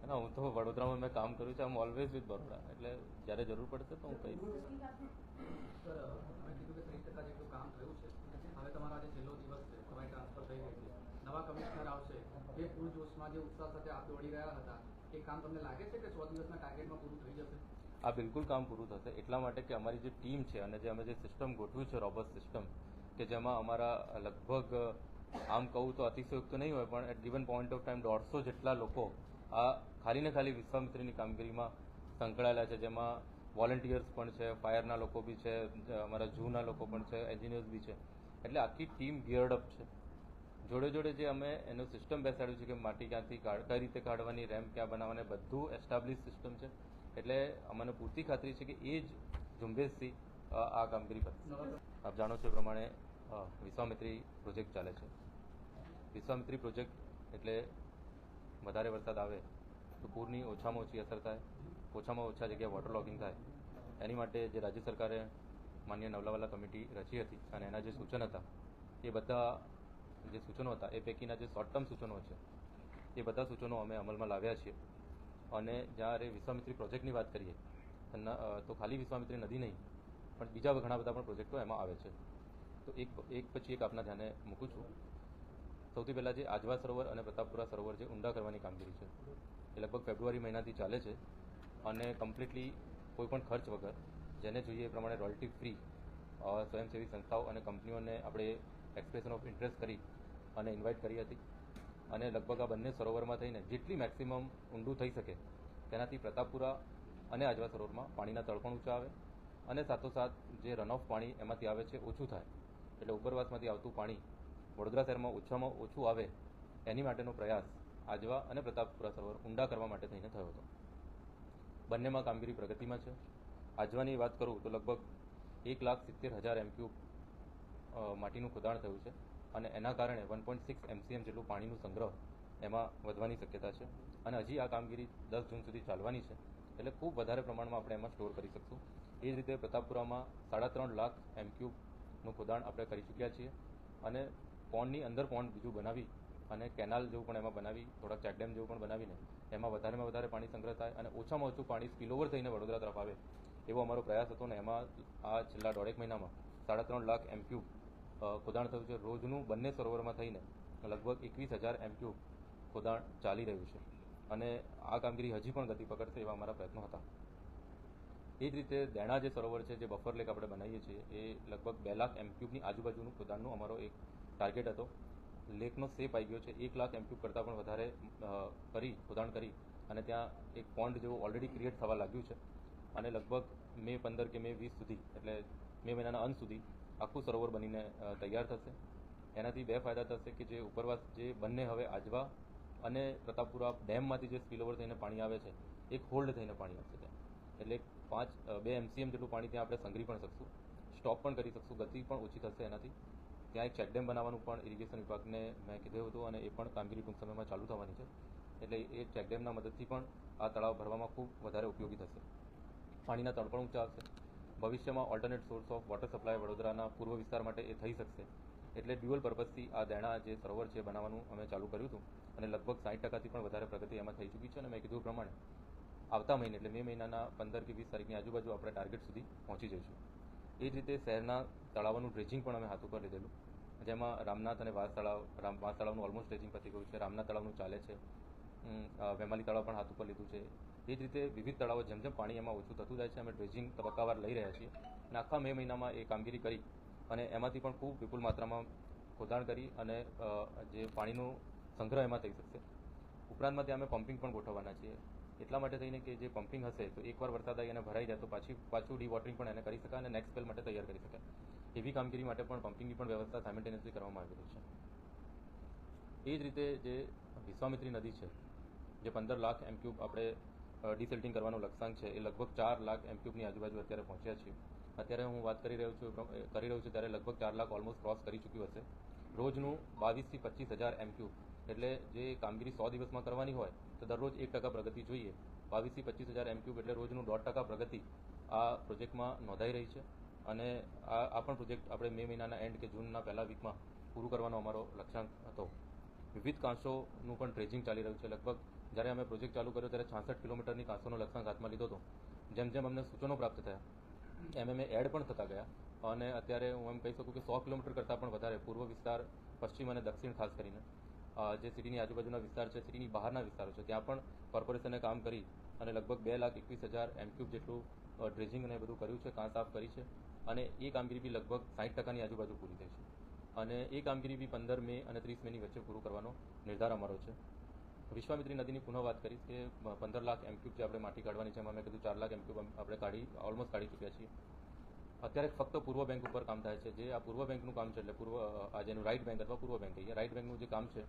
ના, હું તો વડોદરામાં મેં કામ કર્યું છે. આમ ઓલવેઝ વિથ બરોડા, એટલે જ્યારે જરૂર પડશે તો હું કહીશ. સર, તમે કીધું કે 30% જેટલું કામ થયું છે. હવે તમારો આજે છેલ્લો દિવસ છે, તમારી ટ્રાન્સફર થઈ ગઈ છે, નવા કમિશનર આવશે, જે પૂરજોશમાં જે ઉત્સાહ સાથે આપ દોડી રહ્યા હતા, એ કામ તમને લાગે છે કે 100 દિવસના ટાર્ગેટમાં પૂરું થઈ જશે? આ બિલકુલ કામ પૂરું થશે, એટલા માટે કે અમારી જે ટીમ છે અને જે અમે જે સિસ્ટમ ગોઠવ્યું છે, રોબસ્ટ સિસ્ટમ, કે જેમાં અમારા લગભગ આમ કહું તો અતિશયોક્ત નહીં હોય પણ at given point of time 150 જેટલા લોકો આ ખાલી ને ખાલી વિશ્વામિત્રીની કામગીરીમાં સંકળાયેલા છે, જેમાં વોલન્ટિયર્સ પણ છે, ફાયરના લોકો બી છે, અમારા ઝૂના લોકો પણ છે, એન્જિનિયર્સ બી છે. એટલે આખી ટીમ ગિયર્ડ અપ છે. જોડે જોડે જે અમે એનું સિસ્ટમ બેસાડ્યું છે કે માટી ક્યાંથી કઈ રીતે કાઢવાની, રેમ્પ ક્યાં બનાવવાની, બધું એસ્ટાબ્લિશ સિસ્ટમ છે. એટલે અમને પૂરતી ખાતરી છે કે એ જ ઝુંબેશથી આ કામગીરી કરશે. આપ જાણો છો એ પ્રમાણે વિશ્વામિત્રી પ્રોજેક્ટ ચાલે છે. વિશ્વામિત્રી પ્રોજેક્ટ એટલે વધારે વરસાદ આવે તો પૂરની ઓછામાં ઓછી અસર થાય, ઓછામાં ઓછા જગ્યાએ વોટર લોગિંગ થાય. એની માટે જે રાજ્ય સરકારે માન્ય નવલાવાલા કમિટી રચી હતી અને એના જે સૂચન હતા, એ બધા જે સૂચનો હતા એ પૈકીના જે શોર્ટ ટર્મ સૂચનો છે એ બધા સૂચનો અમે અમલમાં લાવ્યા છીએ. અને જ્યારે વિશ્વામિત્રી પ્રોજેક્ટની વાત કરીએ તો ખાલી વિશ્વામિત્રી નદી નહીં પણ બીજા ઘણા બધા પણ પ્રોજેક્ટો એમાં આવે છે. તો એક પછી એક આપના ધ્યાને મૂકું છું. સૌથી પહેલાં જે આજવા સરોવર અને પ્રતાપપુરા સરોવર જે ઊંડા કરવાની કામગીરી છે એ લગભગ ફેબ્રુઆરી મહિનાથી ચાલે છે અને કમ્પ્લીટલી કોઈપણ ખર્ચ વગર જેને જોઈએ એ પ્રમાણે રોયલ્ટી ફ્રી સ્વયંસેવી સંસ્થાઓ અને કંપનીઓને આપણે એક્સપ્રેશન ઓફ ઇન્ટરેસ્ટ કરી અને ઇન્વાઇટ કરી હતી. અને લગભગ આ બંને સરોવરમાં થઈને જેટલી મેક્સિમમ ઊંડું થઈ શકે તેનાથી પ્રતાપપુરા અને આજવા સરોવરમાં પાણીના તળ પણ ઊંચા આવે અને સાથોસાથ જે રનઓફ પાણી એમાંથી આવે છે ઓછું થાય, એટલે ઉપરવાસમાંથી આવતું પાણી વડોદરા શહેરમાં ઓછામાં ઓછું આવે એની માટેનો પ્રયાસ આજવા અને પ્રતાપપુરા સરોવર ઊંડા કરવા માટે થઈને થયો હતો. બંનેમાં કામગીરી પ્રગતિમાં છે. આજવાની વાત કરું તો લગભગ 1,70,000 MQ માટીનું ખોદાણ થયું છે અને એના કારણે 1.6 MCM જેટલું પાણીનું સંગ્રહ એમાં વધવાની શક્યતા છે. અને હજી આ કામગીરી 10 જૂન સુધી ચાલવાની છે, એટલે ખૂબ વધારે પ્રમાણમાં આપણે એમાં સ્ટોર કરી શકશું. એ જ રીતે પ્રતાપપુરામાં 3.5 લાખ MQનું ખોદાણ આપણે કરી ચૂક્યા છીએ અને પોન્ડની અંદર પોન્ડ બીજું બનાવી અને કેનાલ જેવું પણ એમાં બનાવી, થોડાક ચેકડેમ જેવું પણ બનાવીને એમાં વધારેમાં વધારે પાણી સંગ્રહ થાય અને ઓછામાં ઓછું પાણી સ્પીલઓવર થઈને વડોદરા તરફ આવે એવો અમારો પ્રયાસ હતો. ને એમાં આ છેલ્લા 1.5 મહિનામાં 3.5 લાખ MQ ખોદાણ થયું છે. રોજનું બંને સરોવરમાં થઈને લગભગ 21,000 MQ ખોદાણ ચાલી રહ્યું છે અને આ કામગીરી હજી પણ ગતિ પકડશે એવા અમારા પ્રયત્નો હતા. એ જ રીતે દેણા જે સરોવર છે, જે બફર લેક આપણે બનાવીએ છીએ, એ લગભગ 2 લાખ MQની આજુબાજુનું ખોદાણનું અમારો એક ટાર્ગેટ હતો. લેકનો શેપ આવી ગયો છે, 1 લાખ MQ કરતાં પણ વધારે ખોદાણ કરી અને ત્યાં એક પોન્ડ જેવું ઓલરેડી ક્રિએટ થવા લાગ્યું છે અને લગભગ મે 15 કે મે 20 સુધી, એટલે મે મહિનાના અંત સુધી આખું સરોવર બનીને તૈયાર થશે. એનાથી બે ફાયદા થશે કે જે ઉપરવાસ જે બંને હવે આજવા અને પ્રતાપપુરા ડેમમાંથી જે સ્પીલઓવર થઈને પાણી આવે છે, એક હોલ્ડ થઈને પાણી આવશે ત્યાં, એટલે 2 MCM જેટલું પાણી ત્યાં આપણે સંગ્રહી પણ શકશું, સ્ટોપ પણ કરી શકશું, ગતિ પણ ઓછી થશે એનાથી. ત્યાં એક ચેકડેમ બનાવવાનું પણ ઇરિગેશન વિભાગને મેં કીધું હતું અને એ પણ કામગીરી ટૂંક સમયમાં ચાલુ થવાની છે. એટલે એ ચેકડેમના મદદથી પણ આ તળાવ ભરવામાં ખૂબ વધારે ઉપયોગી થશે. પાણીના તળ પણ ઊંચા આવશે. ભવિષ્યમાં alternate source of water supply વડોદરાના પૂર્વ વિસ્તાર માટે એ થઈ શકશે. એટલે ડ્યુઅલ પર્પઝથી આ દેણા જે સરોવર છે બનાવવાનું અમે ચાલુ કર્યું હતું અને લગભગ 60%થી પણ વધારે પ્રગતિ એમાં થઈ ચૂકી છે. અને મેં કીધું પ્રમાણે આવતા મહિને એટલે મે મહિનાના 15 કે 20 તારીખની આજુબાજુ આપણે ટાર્ગેટ સુધી પહોંચી જઈશું. એ જ રીતે શહેરના તળાવોનું ડ્રેજિંગ પણ અમે હાથ ઉપર લીધેલું, જેમાં રામનાથ અને વાસ તળાવનું ઓલમોસ્ટ ડ્રેજિંગ પતી ગયું છે, રામનાથ તળાવનું ચાલે છે, વેમાલી તળાવ પણ હાથ ઉપર લીધું છે. એ જ રીતે વિવિધ તળાવો જેમ જેમ પાણી એમાં ઓછું થતું જાય છે અમે ડ્રેજિંગ તબક્કાવાર લઈ રહ્યા છીએ અને આખા મે મહિનામાં એ કામગીરી કરી અને એમાંથી પણ ખૂબ વિપુલ માત્રામાં ખોદાણ કરી અને જે પાણીનો સંગ્રહ એમાં થઈ શકશે. ઉપરાંતમાં ત્યાં અમે પમ્પિંગ પણ ગોઠવવાના છીએ, એટલા માટે થઈને કે જે પમ્પિંગ હશે તો એકવાર વરસાદ આવી અને ભરાઈ જાય તો પાછું ડીવોટરિંગ પણ એને કરી શકાય અને નેક્સ્ટ સ્પેલ માટે તૈયાર કરી શકાય. એવી કામગીરી માટે પણ પમ્પિંગની પણ વ્યવસ્થા સાયમલ્ટેનિયસલી કરવામાં આવી રહી છે. એ જ રીતે જે વિશ્વામિત્રી નદી છે, જે 15 લાખ MQ આપણે ડિસિલ્ટિંગ કરવાનો લક્ષ્યાંક છે, એ લગભગ 4 લાખ MQની આજુબાજુ અત્યારે પહોંચ્યા છીએ. અત્યારે હું વાત કરી રહ્યો છું ત્યારે લગભગ 4 લાખ ઓલમોસ્ટ ક્રોસ કરી ચૂક્યું હશે. રોજનું 22,000 થી 25,000 MQ, એટલે જે કામગીરી 100 દિવસમાં કરવાની હોય તો દરરોજ 1% પ્રગતિ જોઈએ. 22,000 થી 25,000 MQ એટલે રોજનું 1.5% પ્રગતિ આ પ્રોજેક્ટમાં નોંધાઈ રહી છે. અને આ પણ પ્રોજેક્ટ આપણે મે મહિનાના એન્ડ કે જૂનના પહેલા વીકમાં પૂરું કરવાનો અમારો લક્ષ્યાંક હતો. વિવિધ કાંસોનું પણ ડ્રેજિંગ ચાલી રહ્યું છે. લગભગ જ્યારે અમે પ્રોજેક્ટ ચાલુ કર્યો ત્યારે 66 કિલોમીટરની કાંસોનો લક્ષ્યાંક હાથમાં લીધો હતો. જેમ જેમ અમને સૂચનો પ્રાપ્ત થયા એમ એમ એડ પણ થતા ગયા અને અત્યારે હું એમ કહી શકું કે 100 કિલોમીટર કરતાં પણ વધારે પૂર્વ વિસ્તાર, પશ્ચિમ અને દક્ષિણ ખાસ કરીને જે સિટીની આજુબાજુના વિસ્તાર છે, સિટીની બહારના વિસ્તારો છે, ત્યાં પણ કોર્પોરેશને કામ કરી અને લગભગ 2,21,000 M³ જેટલું ડ્રેજિંગ અને બધું કર્યું છે, કાં સાફ કરી છે અને એ કામગીરી બી લગભગ 60%ની આજુબાજુ પૂરી થઈ છે અને એ કામગીરી બી 15 મે અને 30 મેની વચ્ચે પૂરું કરવાનો નિર્ધાર અમારો છે. વિશ્વામિત્રી નદીની પુનઃ વાત કરીશ કે 15 લાખ M³ જે આપણે માટી કાઢવાની છે, એમાં મેં કીધું 4 લાખ M³ આપણે ઓલમોસ્ટ કાઢી ચૂક્યા છીએ. અત્યારે ફક્ત પૂર્વ બેંક ઉપર કામ થાય છે. જે આ પૂર્વ બેંકનું કામ છે, એટલે આ જેનું રાઈટ બેંક અથવા પૂર્વ બેંક કહીએ, રાઈટ બેંકનું જે કામ છે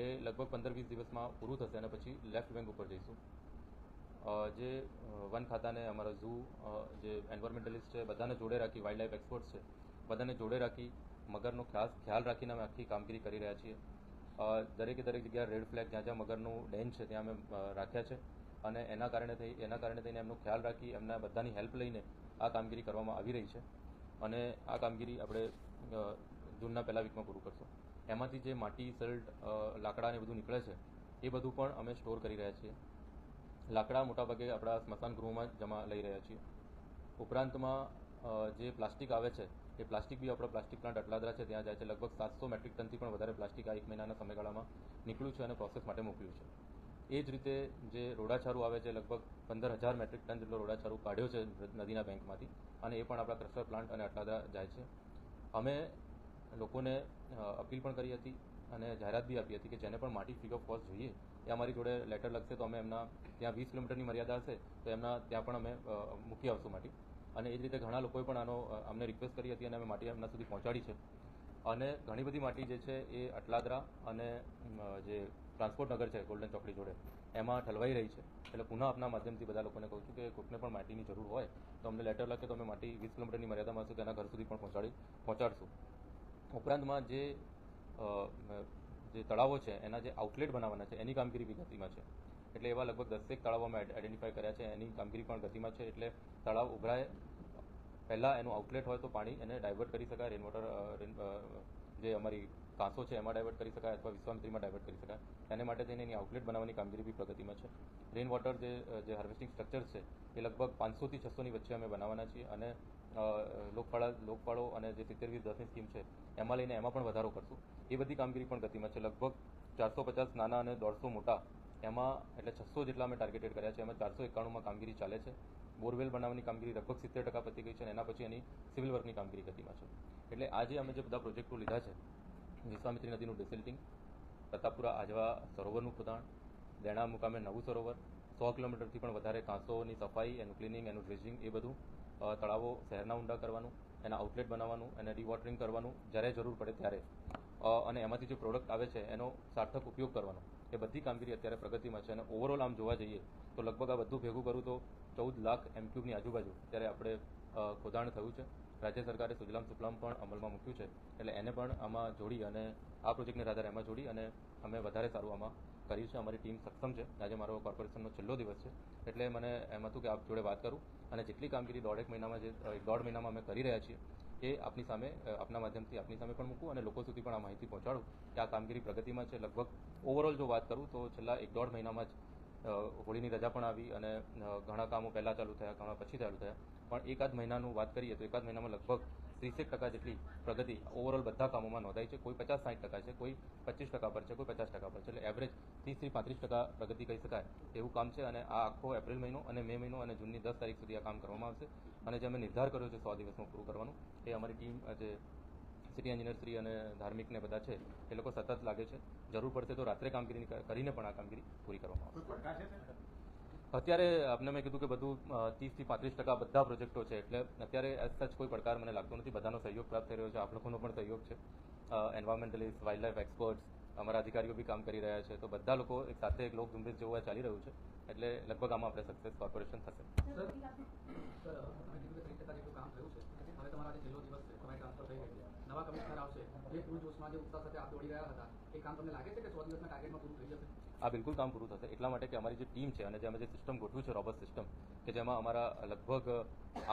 એ લગભગ 15-20 દિવસમાં પૂરું થશે અને પછી લેફ્ટ બેંક ઉપર જઈશું. જે વન ખાતાને, અમારા ઝૂ, જે એન્વાયરમેન્ટલિસ્ટ છે, બધાને જોડે રાખી, વાઇલ્ડ લાઈફ એક્સપર્ટ્સ છે, બધાને જોડે રાખી મગરનો ખ્યાલ રાખીને અમે આખી કામગીરી કરી રહ્યા છીએ. દરેકે દરેક જગ્યાએ રેડ ફ્લેગ જ્યાં જ્યાં મગરનું ડેન છે ત્યાં અમે રાખ્યા છે અને એના કારણે થઈને એમનો ખ્યાલ રાખી એમના બધાની હેલ્પ લઈને આ કામગીરી કરવામાં આવી રહી છે અને આ કામગીરી આપણે જૂનના પહેલા વીકમાં પૂરું કરશું. એમાંથી જે માટી, સલ્ટ, લાકડા ને બધું નીકળે છે એ બધું પણ અમે સ્ટોર કરી રહ્યા છીએ. લાકડા મોટાભાગે આપણા સ્મશાન ગૃહોમાં જમા લઈ રહ્યા છીએ. ઉપરાંતમાં જે પ્લાસ્ટિક આવે છે એ પ્લાસ્ટિક બી આપણો પ્લાસ્ટિક પ્લાન્ટ અટલાદરા છે ત્યાં જાય છે. લગભગ 700 મેટ્રિક ટનથી પણ વધારે પ્લાસ્ટિક આ 1 મહિનાના સમયગાળામાં નીકળ્યું છે અને પ્રોસેસ માટે મોકલ્યું છે. એ જ રીતે જે રોડાછારું આવે છે, લગભગ 15,000 મેટ્રિક ટન જેટલો રોડાછારું કાઢ્યો છે નદીના બેંકમાંથી અને એ પણ આપણા ક્રશર પ્લાન્ટ અને અટલાદરા જાય છે. અમે લોકોને અપીલ પણ કરી હતી અને જાહેરાત બી આપી હતી કે જેને પણ માટી ફ્રી ઓફ કોસ્ટ જોઈએ એ અમારી જોડે લેટર લખશે તો અમે એમના ત્યાં 20 કિલોમીટરની મર્યાદા હશે તો એમના ત્યાં પણ અમે મૂકી આવશું માટી. અને એ જ રીતે ઘણા લોકોએ પણ અમને રિક્વેસ્ટ કરી હતી અને અમે માટી એમના સુધી પહોંચાડી છે. અને ઘણી બધી માટી જે છે એ અટલાદરા અને જે ટ્રાન્સપોર્ટ નગર છે ગોલ્ડન ચોકડી જોડે એમાં ઠલવાઈ રહી છે. એટલે પુનઃ આપના માધ્યમથી બધા લોકોને કહું છું કે કોઈને પણ માટીની જરૂર હોય તો અમને લેટર લખે તો અમે માટી 20 કિલોમીટરની મર્યાદામાં હશે તેના ઘર સુધી પણ પહોંચાડશું. ઉપરાંતમાં જે તળાવો છે એના જે આઉટલેટ બનાવવાના છે એની કામગીરી બી ગતિમાં છે. એટલે એવા લગભગ 10 તળાવો અમે આઈડેન્ટિફાઈ કર્યા છે, એની કામગીરી પણ ગતિમાં છે. એટલે તળાવ ઉભરાય પહેલાં એનું આઉટલેટ હોય તો પાણી એને ડાયવર્ટ કરી શકાય, રેનવોટર જે અમારી કાંસો છે એમાં ડાયવર્ટ કરી શકાય અથવા વિશ્વામિત્રીમાં ડાયવર્ટ કરી શકાય. એને માટે થઈને એની આઉટલેટ બનાવવાની કામગીરી બી પ્રગતિમાં છે. રેન વોટર જે હાર્વેસ્ટિંગ સ્ટ્રક્ચર છે એ લગભગ 500 થી 600ની વચ્ચે અમે બનાવવાના છીએ અને લોકફાળો અને જે 70-20-10ની સ્કીમ છે એમાં લઈને એમાં પણ વધારો કરશું. એ બધી કામગીરી પણ ગતિમાં છે. લગભગ 450 નાના અને 150 મોટા એમાં એટલે 600 જેટલા અમે ટાર્ગેટેડ કર્યા છે. એમાં 491માં કામગીરી ચાલે છે. બોરવેલ બનાવવાની કામગીરી લગભગ 70% પતી ગઈ છે અને એના પછી એની સિવિલ વર્કની કામગીરી ગતિમાં છે. એટલે આજે અમે જે બધા પ્રોજેક્ટો લીધા છે, વિશ્વામિત્રી નદીનું ડિસિલ્ટિંગ, પ્રતાપપુરા આજવા સરોવરનું ખોદાણ, દેણા મુકામે નવું સરોવર, 100 કિલોમીટરથી પણ વધારે કાંસોની સફાઈ, એનું ક્લિનિંગ, એનું ડ્રેજિંગ, એ બધું, તળાવો શહેરના ઊંડા કરવાનું, એના આઉટલેટ બનાવવાનું, એને રિવોટરિંગ કરવાનું જ્યારે જરૂર પડે ત્યારે, અને એમાંથી જે પ્રોડક્ટ આવે છે એનો સાર્થક ઉપયોગ કરવાનો, એ બધી કામગીરી અત્યારે પ્રગતિમાં છે. અને ઓવરઓલ આમ જોવા જઈએ તો લગભગ આ બધું ભેગું કરું તો 14 લાખ M³ આજુબાજુ અત્યારે આપણે ખોદાણ થયું છે. રાજ્ય સરકારે સુજલામ સુફલામ પણ અમલમાં મૂક્યું છે. એટલે એને પણ આમાં જોડી અને આ પ્રોજેક્ટને આધારે એમાં જોડી અને અમે વધારે સારું આમાં કર્યું છે. અમારી ટીમ સક્ષમ છે. આજે મારો કોર્પોરેશનનો છેલ્લો દિવસ છે એટલે મને એમ હતું કે આપ જોડે વાત કરું અને જેટલી કામગીરી 1.5 મહિનામાં અમે કરી રહ્યા છીએ એ આપની સામે, આપના માધ્યમથી આપની સામે પણ મૂકું અને લોકો સુધી પણ આ માહિતી પહોંચાડું કે આ કામગીરી પ્રગતિમાં છે. લગભગ ઓવરઓલ જો વાત કરું તો છેલ્લા 1-1.5 મહિનામાં જ હોળીની રજા પણ આવી અને ઘણા કામો પહેલાં ચાલુ થયા, ઘણા પછી ચાલુ થયા. પણ એકાદ મહિનાનું વાત કરીએ તો એકાદ મહિનામાં લગભગ 30% જેટલી પ્રગતિ ઓવરઓલ બધા કામોમાં નોંધાઈ છે. કોઈ 50-60% છે, કોઈ 25% પર છે, કોઈ 50% પર છે. એટલે એવરેજ 30 થી 35% પ્રગતિ કહી શકાય એવું કામ છે. અને આ આખો એપ્રિલ મહિનો અને મે મહિનો અને જૂનની 10 તારીખ સુધી આ કામ કરવામાં આવશે. અને જે અમે નિર્ધાર કર્યો છે 100 દિવસમાં પૂરું કરવાનું, એ અમારી ટીમ જે સિટી એન્જિનિયર શ્રી અને ધાર્મિકને બધા છે એ લોકો સતત લાગે છે. જરૂર પડશે તો રાત્રે કામગીરી કરીને પણ આ કામગીરી પૂરી કરવામાં આવશે. અત્યારે આપને મેં કીધું કે બધું 30 થી 35% બધા પ્રોજેક્ટો છે. એટલે અત્યારે એઝ સચ કોઈ પડકાર મને લાગતો નથી. બધાનો સહયોગ પ્રાપ્ત થઈ રહ્યો છે. આપ લોકોનો પણ સહયોગ છે. એન્વાયરમેન્ટલિસ્ટ, વાઇલ્ડ લાઈફ એક્સપર્ટ્સ, અમારા અધિકારીઓ બી કામ કરી રહ્યા છે. તો બધા લોકો એક સાથે એક લોક ઝુંબેશ જેવું ચાલી રહ્યું છે. એટલે લગભગ આમાં આપણે સક્સેસ કોર્પોરેશન થશે. સર, તમે કીધું કે 30% જેટલું કામ થયું છે. હવે તમારો આજે છેલ્લો દિવસ છે, તમારી ટ્રાન્સફર થઈ ગઈ છે. નવા કમિશનર આવશે, જે પૂરજોશમાં જે ઉત્સાહ સાથે આપ દોડી રહ્યા હતા, એ કામ તમને લાગે છે કે 100 દિવસના ટાર્ગેટમાં પૂરું થઈ જશે? આ બિલકુલ કામ પૂરું થશે. એટલા માટે કે અમારી જે ટીમ છે અને જે અમે જે સિસ્ટમ ગોઠવ્યું છે, રોબસ્ટ સિસ્ટમ, કે જેમાં અમારા લગભગ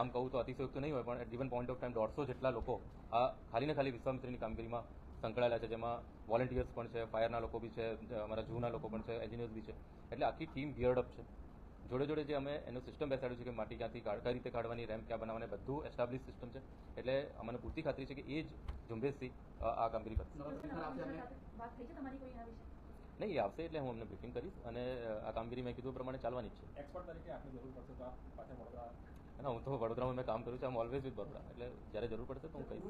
આમ કહું તો અતિશયોક્ત નહીં હોય પણ at given point of time 150 જેટલા લોકો આ ખાલી ને ખાલી વિશ્વામિત્રીની કામગીરીમાં સંકળાયેલા છે, જેમાં વોલેન્ટિયર્સ પણ છે, ફાયરના લોકો બી છે, અમારા ઝૂના લોકો પણ છે, એન્જિનિયર્સ બી છે. એટલે આખી ટીમ ગિયર્ડ અપ છે. જોડે જોડે જે અમે એનું સિસ્ટમ બેસાડ્યું છે કે માટી ક્યાંથી કઈ રીતે કાઢવાની, રેમ્પ ક્યાં બનાવવાની, બધું એસ્ટાબ્લિશ સિસ્ટમ છે. એટલે અમને પૂરતી ખાતરી છે કે એ જ ઝુંબેશથી આ કામગીરી કરશે. નવા કમિશનર આવશે અને વાત થઈ છે તમારી કોઈ એના વિશે? નહીં, એ આવશે એટલે હું અમને બ્રીફિંગ કરીશ અને આ કામગીરી મેં કીધું પ્રમાણે ચાલવાની જ છે. એક્સપર્ટ તરીકે આપની જરૂર પડશે તો આપ પાછા વડોદરા ના, હું તો વડોદરામાં મેં કામ કર્યું છે, આમ ઓલવેઝ વિથ બરોડા. એટલે જ્યારે જરૂર પડશે તો હું કહીશ.